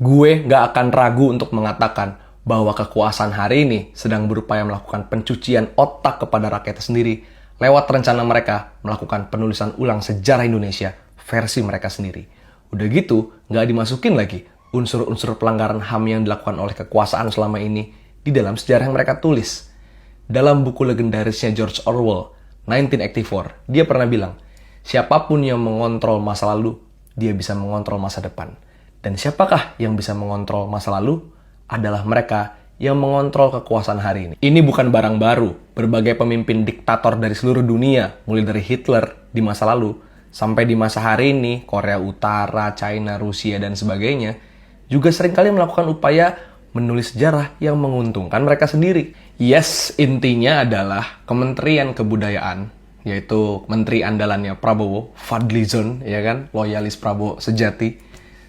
Gue nggak akan ragu untuk mengatakan bahwa kekuasaan hari ini sedang berupaya melakukan pencucian otak kepada rakyatnya sendiri lewat rencana mereka melakukan penulisan ulang sejarah Indonesia versi mereka sendiri. Udah gitu, nggak dimasukin lagi unsur-unsur pelanggaran HAM yang dilakukan oleh kekuasaan selama ini di dalam sejarah yang mereka tulis. Dalam buku legendarisnya George Orwell, 1984, dia pernah bilang, siapapun yang mengontrol masa lalu, dia bisa mengontrol masa depan. Dan siapakah yang bisa mengontrol masa lalu? Adalah mereka yang mengontrol kekuasaan hari ini. Ini bukan barang baru. Berbagai pemimpin diktator dari seluruh dunia, mulai dari Hitler di masa lalu, sampai di masa hari ini, Korea Utara, China, Rusia, dan sebagainya, juga seringkali melakukan upaya menulis sejarah yang menguntungkan mereka sendiri. Yes, intinya adalah Kementerian Kebudayaan, yaitu menteri andalannya Prabowo, Fadlizon, ya kan, loyalis Prabowo sejati,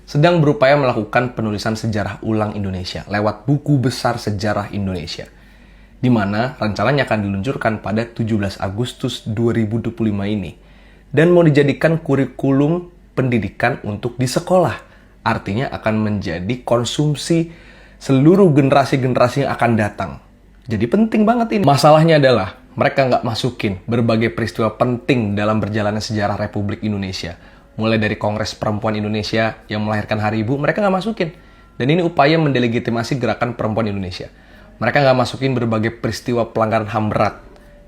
sedang berupaya melakukan penulisan sejarah ulang Indonesia lewat buku besar sejarah Indonesia, di mana rencananya akan diluncurkan pada 17 Agustus 2025 ini, dan mau dijadikan kurikulum pendidikan untuk di sekolah. Artinya akan menjadi konsumsi seluruh generasi-generasi yang akan datang. Jadi penting banget ini. Masalahnya adalah mereka nggak masukin berbagai peristiwa penting dalam berjalannya sejarah Republik Indonesia. Mulai dari Kongres Perempuan Indonesia yang melahirkan Hari Ibu, mereka nggak masukin. Dan ini upaya mendelegitimasi gerakan perempuan Indonesia. Mereka nggak masukin berbagai peristiwa pelanggaran HAM berat.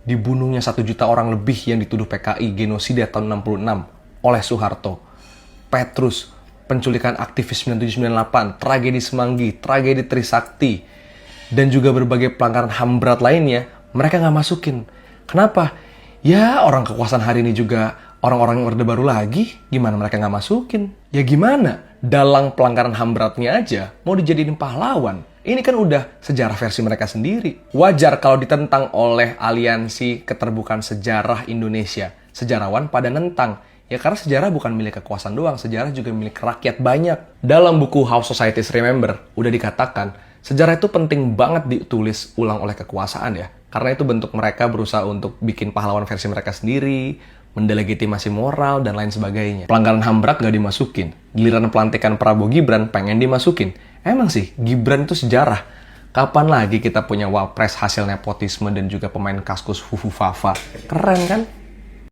Dibunuhnya 1 juta orang lebih yang dituduh PKI genosida tahun 66 oleh Soeharto. Petrus, penculikan aktivis 9798, tragedi Semanggi, tragedi Trisakti, dan juga berbagai pelanggaran HAM berat lainnya, mereka nggak masukin. Kenapa? Ya, orang kekuasaan hari ini juga orang-orang yang Orde Baru lagi, gimana mereka nggak masukin? Ya gimana? Dalang pelanggaran HAM beratnya aja mau dijadiin pahlawan. Ini kan udah sejarah versi mereka sendiri. Wajar kalau ditentang oleh Aliansi Keterbukaan Sejarah Indonesia. Sejarawan pada nentang. Ya karena sejarah bukan milik kekuasaan doang, sejarah juga milik rakyat banyak. Dalam buku How Societies Remember, udah dikatakan, sejarah itu penting banget ditulis ulang oleh kekuasaan ya. Karena itu bentuk mereka berusaha untuk bikin pahlawan versi mereka sendiri, mendelegitimasi moral, dan lain sebagainya. Pelanggaran HAM berat gak dimasukin. Giliran pelantikan Prabowo Gibran pengen dimasukin. Emang sih, Gibran itu sejarah. Kapan lagi kita punya wapres hasil nepotisme dan juga pemain kaskus Fufu Fafa? Keren kan?